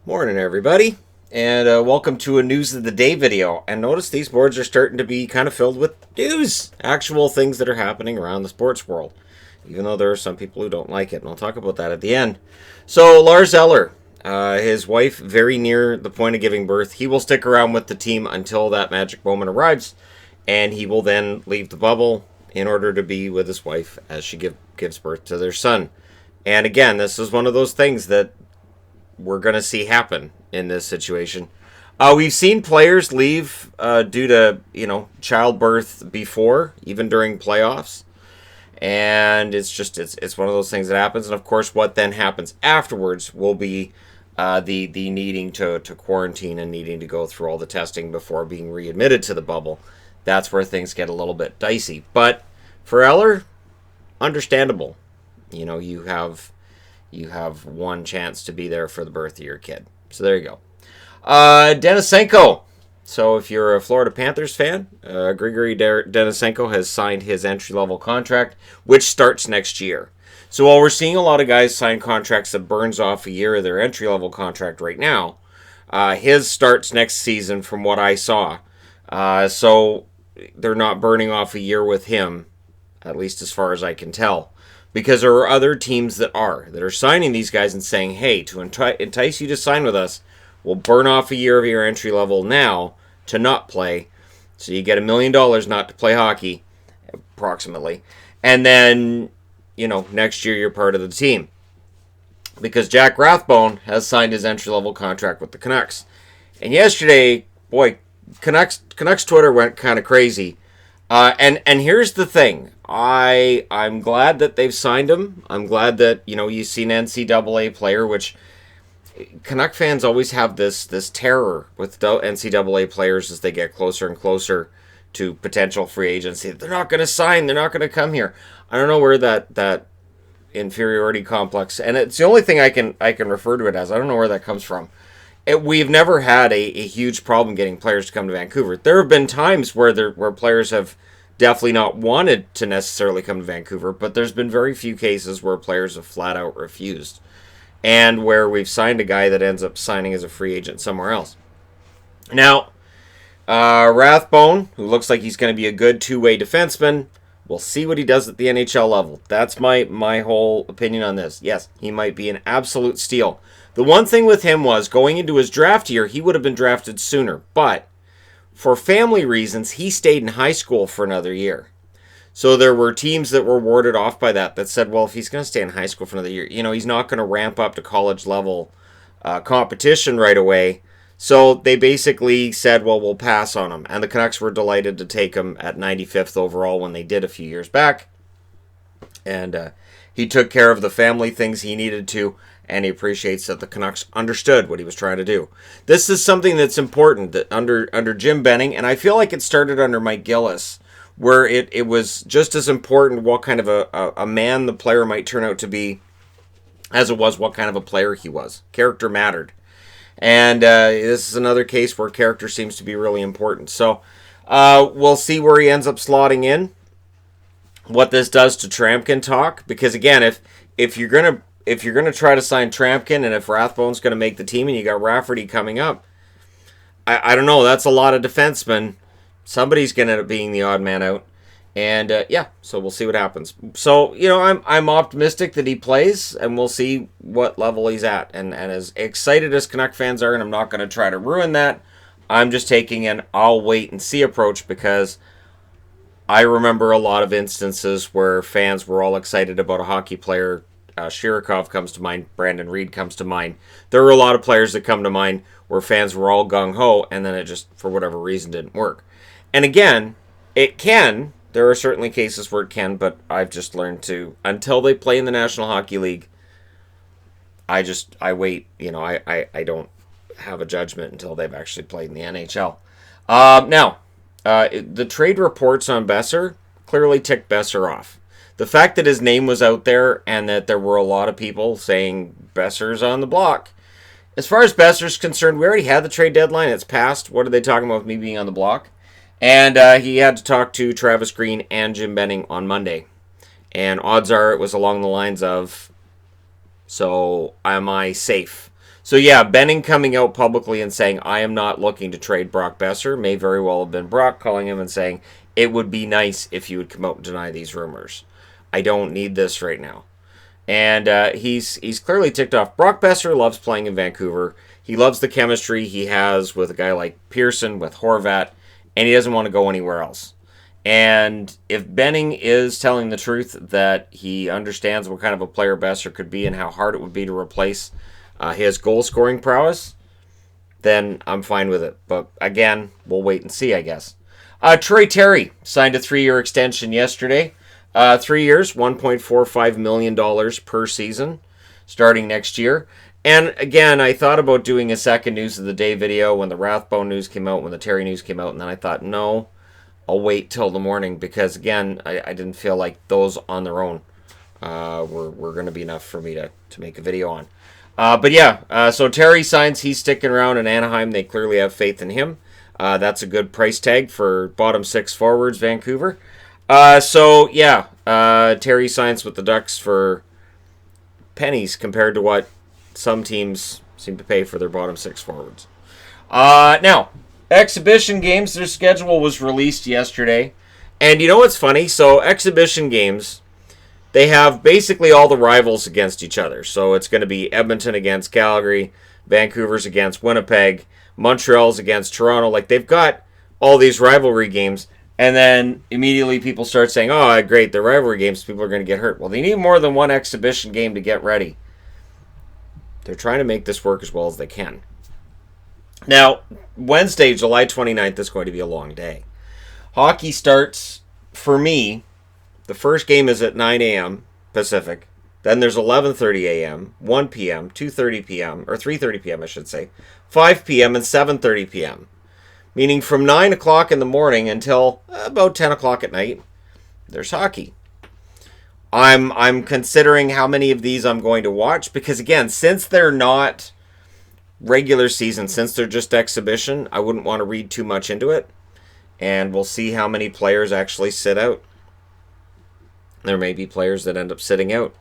Morning, everybody, and welcome to a News of the Day video. And notice these boards are starting to be kind of filled with news, actual things that are happening around the sports world, even though there are some people who don't like it, and I'll talk about that at the end. So, Lars Eller, his wife, very near the point of giving birth, he will stick around with the team until that magic moment arrives, and he will then leave the bubble in order to be with his wife as she gives birth to their son. And again, this is one of those things that we're going to see happen in this situation. We've seen players leave due to, childbirth before, even during playoffs. And it's one of those things that happens. And of course, what then happens afterwards will be the needing to quarantine and needing to go through all the testing before being readmitted to the bubble. That's where things get a little bit dicey. But for Eller, understandable. You have one chance to be there for the birth of your kid. So there you go. Denisenko. So if you're a Florida Panthers fan, Grigory Denisenko has signed his entry-level contract, which starts next year. So while we're seeing a lot of guys sign contracts that burns off a year of their entry-level contract right now, his starts next season from what I saw. So they're not burning off a year with him, at least as far as I can tell. Because there are other teams that are signing these guys and saying, hey, to entice you to sign with us, we'll burn off a year of your entry level now to not play. So you get $1 million not to play hockey, approximately. And then, next year you're part of the team. Because Jack Rathbone has signed his entry level contract with the Canucks. And yesterday, boy, Canucks Twitter went kind of crazy. And here's the thing. I'm glad that they've signed him. I'm glad that, you see an NCAA player, which Canuck fans always have this terror with NCAA players as they get closer and closer to potential free agency. They're not going to sign. They're not going to come here. I don't know where that inferiority complex, and it's the only thing I can refer to it as. I don't know where that comes from. We've never had a huge problem getting players to come to Vancouver. There have been times where players have definitely not wanted to necessarily come to Vancouver, but there's been very few cases where players have flat out refused, and where we've signed a guy that ends up signing as a free agent somewhere else. Now, Rathbone, who looks like he's going to be a good two-way defenseman, we'll see what he does at the NHL level. That's my whole opinion on this. Yes, he might be an absolute steal. The one thing with him was, going into his draft year, he would have been drafted sooner, but for family reasons, he stayed in high school for another year. So there were teams that were warded off by that said, well, if he's going to stay in high school for another year, he's not going to ramp up to college level competition right away. So they basically said, well, we'll pass on him. And the Canucks were delighted to take him at 95th overall when they did a few years back. And he took care of the family things he needed to, and he appreciates that the Canucks understood what he was trying to do. This is something that's important that under Jim Benning, and I feel like it started under Mike Gillis, where it was just as important what kind of a man the player might turn out to be as it was what kind of a player he was. Character mattered. And this is another case where character seems to be really important. So we'll see where he ends up slotting in, what this does to Trampkin talk, because again, if you're gonna try to sign Trampkin, and if Rathbone's gonna make the team, and you got Rafferty coming up, I don't know. That's a lot of defensemen. Somebody's gonna end up being the odd man out, and so we'll see what happens. So I'm optimistic that he plays, and we'll see what level he's at. And as excited as Canuck fans are, and I'm not gonna try to ruin that, I'm just taking an I'll wait and see approach, because I remember a lot of instances where fans were all excited about a hockey player. Shirokov comes to mind. Brandon Reed comes to mind. There were a lot of players that come to mind where fans were all gung-ho, and then it just, for whatever reason, didn't work. And again, it can. There are certainly cases where it can, but I've just learned to, until they play in the National Hockey League, I wait. I don't have a judgment until they've actually played in the NHL. Now, the trade reports on Boeser clearly ticked Boeser off. The fact that his name was out there and that there were a lot of people saying Boeser's on the block. As far as Boeser's concerned, we already had the trade deadline. It's passed. What are they talking about with me being on the block? And he had to talk to Travis Green and Jim Benning on Monday. And odds are it was along the lines of, so am I safe? So yeah, Benning coming out publicly and saying, I am not looking to trade Brock Boeser, may very well have been Brock calling him and saying, it would be nice if you would come out and deny these rumors. I don't need this right now. And he's clearly ticked off. Brock Boeser loves playing in Vancouver. He loves the chemistry he has with a guy like Pearson, with Horvat, and he doesn't want to go anywhere else. And if Benning is telling the truth that he understands what kind of a player Boeser could be and how hard it would be to replace his goal-scoring prowess, then I'm fine with it. But again, we'll wait and see, I guess. Troy Terry signed a 3-year extension yesterday. 3 years, $1.45 million per season, starting next year. And again, I thought about doing a second News of the Day video when the Rathbone news came out, when the Terry news came out, and then I thought, no, I'll wait till the morning because, again, I didn't feel like those on their own were going to be enough for me to make a video on. But yeah, so Terry signs, he's sticking around in Anaheim. They clearly have faith in him. That's a good price tag for bottom six forwards, Vancouver. So yeah, Terry signs with the Ducks for pennies compared to what some teams seem to pay for their bottom six forwards. Now, exhibition games, their schedule was released yesterday. And you know what's funny? So exhibition games, they have basically all the rivals against each other. So it's going to be Edmonton against Calgary, Vancouver's against Winnipeg, Montreal's against Toronto. Like, they've got all these rivalry games. And then immediately people start saying, oh, great, the rivalry games, people are going to get hurt. Well, they need more than one exhibition game to get ready. They're trying to make this work as well as they can. Now, Wednesday, July 29th is going to be a long day. Hockey starts, for me, the first game is at 9 a.m. Pacific. Then there's 11:30 a.m., 1 p.m., 2:30 p.m., or 3:30 p.m., I should say, 5 p.m., and 7:30 p.m., meaning from 9 o'clock in the morning until about 10 o'clock at night, there's hockey. I'm considering how many of these I'm going to watch because, again, since they're not regular season, since they're just exhibition, I wouldn't want to read too much into it. And we'll see how many players actually sit out. There may be players that end up sitting out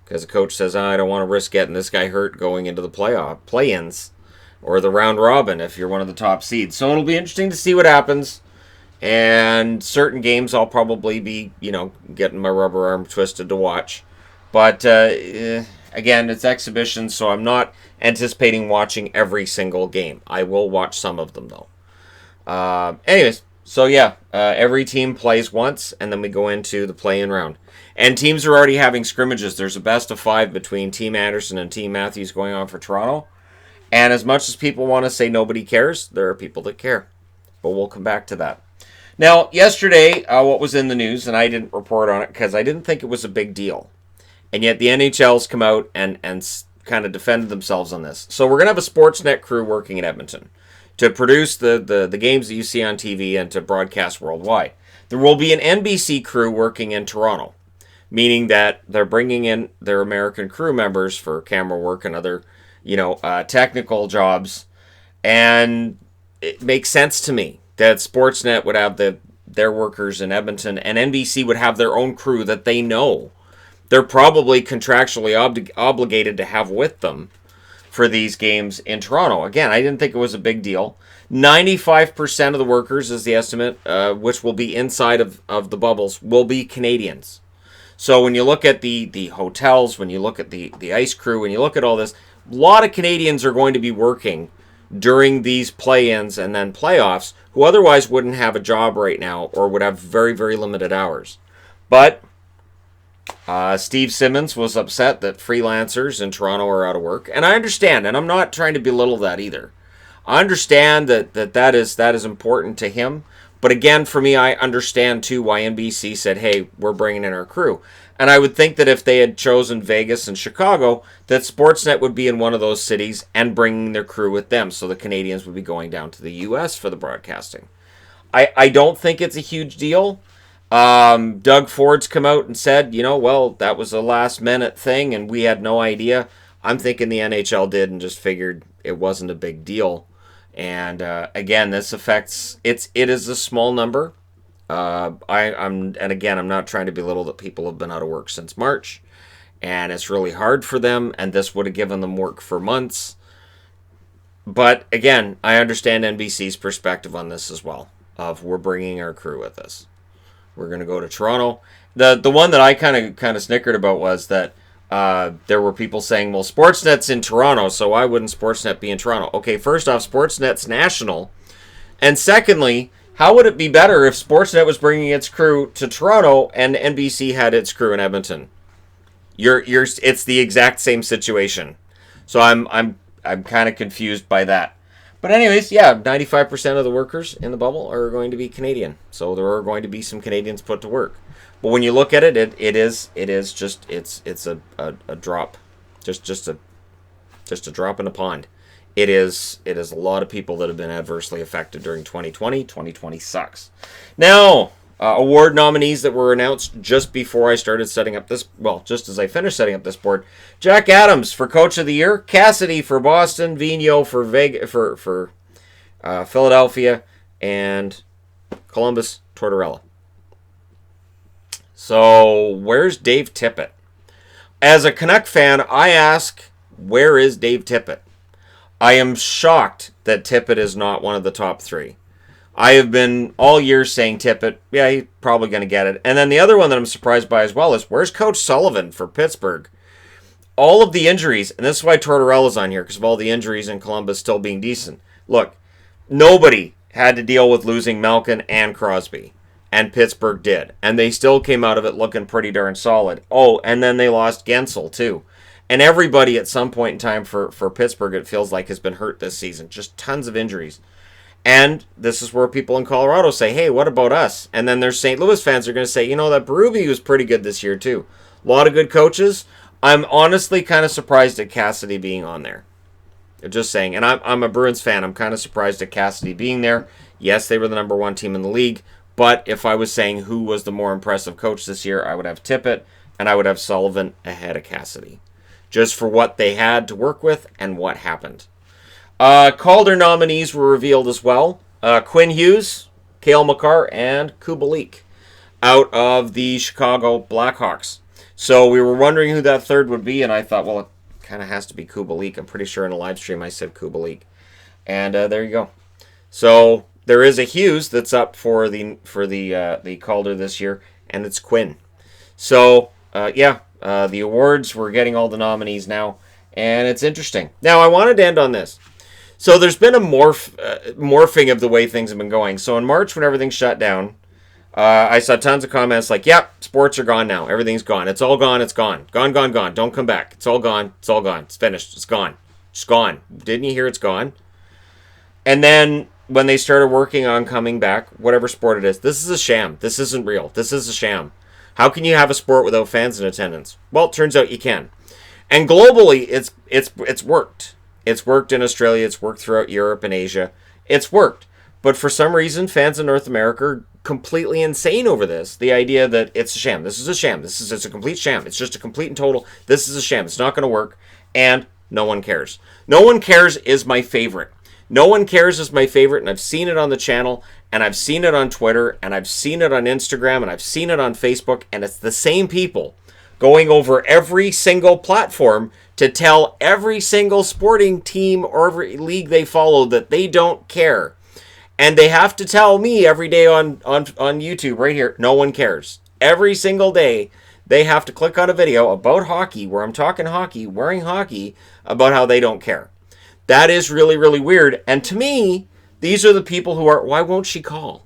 because the coach says, I don't want to risk getting this guy hurt going into the play-ins or the round robin if you're one of the top seeds. So it'll be interesting to see what happens. And certain games I'll probably be, getting my rubber arm twisted to watch. But again, it's exhibition, so I'm not anticipating watching every single game. I will watch some of them, though. Anyways, so yeah, every team plays once, and then we go into the play-in round. And teams are already having scrimmages. There's a best of 5 between Team Anderson and Team Matthews going on for Toronto. And as much as people want to say nobody cares, there are people that care. But we'll come back to that. Now, yesterday, what was in the news, and I didn't report on it because I didn't think it was a big deal. And yet the NHL's come out and kind of defended themselves on this. So we're going to have a Sportsnet crew working in Edmonton to produce the games that you see on TV and to broadcast worldwide. There will be an NBC crew working in Toronto, meaning that they're bringing in their American crew members for camera work and other, technical jobs. And it makes sense to me that Sportsnet would have their workers in Edmonton and NBC would have their own crew that they know they're probably contractually obligated to have with them for these games in Toronto. Again, I didn't think it was a big deal. 95% of the workers is the estimate, which will be inside of the bubbles, will be Canadians. So when you look at the hotels, when you look at the ice crew, when you look at all this, a lot of Canadians are going to be working during these play-ins and then playoffs who otherwise wouldn't have a job right now or would have very, very limited hours. But Steve Simmons was upset that freelancers in Toronto are out of work. And I understand, and I'm not trying to belittle that either. I understand that is important to him. But again, for me, I understand too why NBC said, hey, we're bringing in our crew. And I would think that if they had chosen Vegas and Chicago, that Sportsnet would be in one of those cities and bringing their crew with them. So the Canadians would be going down to the U.S. for the broadcasting. I don't think it's a huge deal. Doug Ford's come out and said, that was a last-minute thing and we had no idea. I'm thinking the NHL did and just figured it wasn't a big deal. And again, this affects, it is a small number. I'm not trying to belittle that people have been out of work since March, and it's really hard for them, and this would have given them work for months. But again, I understand NBC's perspective on this as well. Of we're bringing our crew with us. We're going to go to Toronto. The one that I kind of snickered about was that there were people saying, well, Sportsnet's in Toronto, so why wouldn't Sportsnet be in Toronto? Okay, first off, Sportsnet's national. And secondly, how would it be better if Sportsnet was bringing its crew to Toronto and NBC had its crew in Edmonton? It's the exact same situation. So I'm kind of confused by that. But anyways, yeah, 95% of the workers in the bubble are going to be Canadian. So there are going to be some Canadians put to work. But when you look at it, it is just it's a drop. Just a drop in the pond. It is a lot of people that have been adversely affected during 2020. 2020 sucks. Now, award nominees that were announced just before I started setting up this, well, just as I finished setting up this board. Jack Adams for Coach of the Year, Cassidy for Boston, Vigneault for Philadelphia, and Columbus Tortorella. So, where's Dave Tippett? As a Canuck fan, I ask, where is Dave Tippett? I am shocked that Tippett is not one of the top three. I have been all year saying Tippett, yeah, he's probably going to get it. And then the other one that I'm surprised by as well is, where's Coach Sullivan for Pittsburgh? All of the injuries, and this is why Tortorella's on here, because of all the injuries in Columbus still being decent. Look, nobody had to deal with losing Malkin and Crosby, and Pittsburgh did. And they still came out of it looking pretty darn solid. Oh, and then they lost Gensel, too. And everybody at some point in time for Pittsburgh, it feels like, has been hurt this season. Just tons of injuries. And this is where people in Colorado say, hey, what about us? And then there's St. Louis fans are going to say, you know, that Berube was pretty good this year, too. A lot of good coaches. I'm honestly kind of surprised at Cassidy being on there. Just saying. And I'm a Bruins fan. I'm kind of surprised at Cassidy being there. Yes, they were the number one team in the league. But if I was saying who was the more impressive coach this year, I would have Tippett, and I would have Sullivan ahead of Cassidy. Just for what they had to work with and what happened. Calder nominees were revealed as well. Quinn Hughes, Cale Makar, and Kubalik out of the Chicago Blackhawks. So we were wondering who that third would be, and I thought, well, it kind of has to be Kubalik. I'm pretty sure in a live stream I said Kubalik. And there you go. So there is a Hughes that's up for the Calder this year, and it's Quinn. So, the awards, we're getting all the nominees now, and it's interesting. Now, I wanted to end on this. So there's been a morphing of the way things have been going. So in March, when everything shut down, I saw tons of comments like, yep, sports are gone now. Everything's gone. It's all gone. It's gone. Gone, gone, gone. Don't come back. It's all gone. It's all gone. It's finished. It's gone. It's gone. Didn't you hear it's gone? And then when they started working on coming back, whatever sport it is, this is a sham. This isn't real. This is a sham. How can you have a sport without fans in attendance? Well, it turns out you can. And globally, it's worked. It's worked in Australia. It's worked throughout Europe and Asia. It's worked. But for some reason, fans in North America are completely insane over this. The idea that it's a sham. This is a sham. It's a complete sham. It's just a complete and total. This is a sham. It's not going to work. And no one cares. No one cares is my favorite. No one cares is my favorite, and I've seen it on the channel, and I've seen it on Twitter, and I've seen it on Instagram, and I've seen it on Facebook, and it's the same people going over every single platform to tell every single sporting team or every league they follow that they don't care. And they have to tell me every day on YouTube right here, no one cares. Every single day, they have to click on a video about hockey, where I'm talking hockey, wearing hockey, about how they don't care. That is really, really weird. And to me, these are the people who are, why won't she call?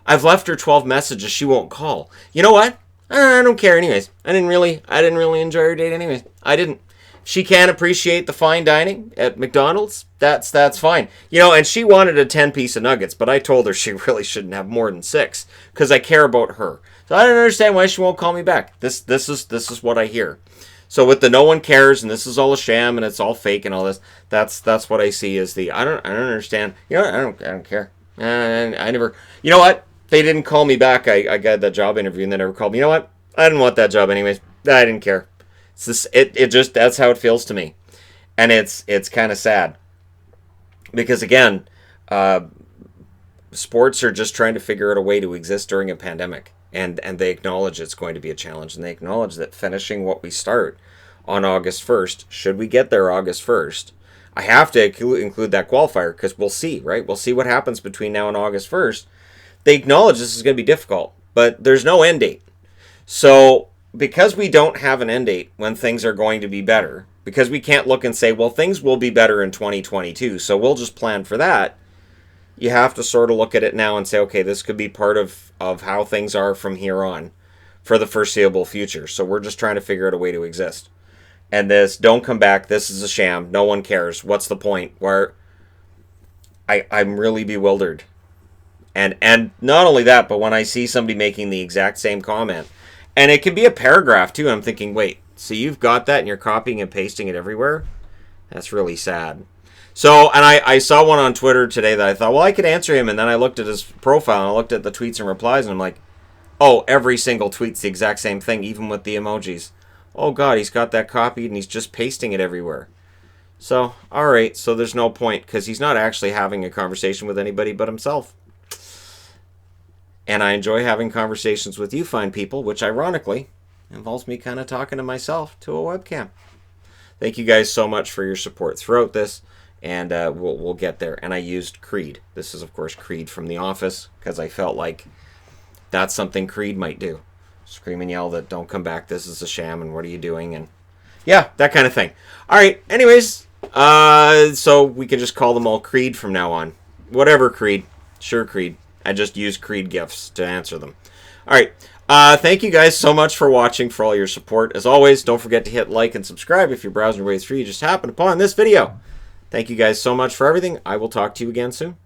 I've left her 12 messages. She won't call. You know what? I don't care anyways. I didn't really enjoy her date anyways. I didn't. She can't appreciate the fine dining at McDonald's. That's fine. You know, and she wanted a 10-piece of nuggets, but I told her she really shouldn't have more than 6 because I care about her. So I don't understand why she won't call me back. This is what I hear. So with the no one cares and this is all a sham and it's all fake and all this, that's what I see as the I don't understand. You know what? I don't care. I never. You know what? They didn't call me back. I got that job interview and they never called me. You know what? I didn't want that job anyways. I didn't care. It's this, it just that's how it feels to me, and it's kind of sad because again, sports are just trying to figure out a way to exist during a pandemic. And they acknowledge it's going to be a challenge. And they acknowledge that finishing what we start on August 1st, should we get there August 1st, I have to include that qualifier because we'll see, right? We'll see what happens between now and August 1st. They acknowledge this is going to be difficult, but there's no end date. So because we don't have an end date when things are going to be better, because we can't look and say, well, things will be better in 2022, so we'll just plan for that. You have to sort of look at it now and say, okay, this could be part of how things are from here on for the foreseeable future. So we're just trying to figure out a way to exist. And this, don't come back, this is a sham, no one cares, what's the point? Where I'm really bewildered. And not only that, but when I see somebody making the exact same comment, and it can be a paragraph too, I'm thinking, wait, so you've got that and you're copying and pasting it everywhere? That's really sad. So, and I saw one on Twitter today that I thought, well, I could answer him, and then I looked at his profile, and I looked at the tweets and replies, and I'm like, oh, every single tweet's the exact same thing, even with the emojis. Oh, God, he's got that copied, and he's just pasting it everywhere. So, all right, so there's no point, because he's not actually having a conversation with anybody but himself. And I enjoy having conversations with you fine people, which ironically involves me kind of talking to myself to a webcam. Thank you guys so much for your support throughout this, and we'll get there. And I used Creed. This is, of course, Creed from The Office, because I felt like that's something Creed might do. Scream and yell that don't come back, this is a sham, and what are you doing? And yeah, that kind of thing. All right, anyways, so we can just call them all Creed from now on. Whatever, Creed. Sure, Creed. I just use Creed gifts to answer them. All right. Thank you guys so much for watching, for all your support. As always, don't forget to hit like and subscribe if you're browsing your way through. You just happened upon this video. Thank you guys so much for everything. I will talk to you again soon.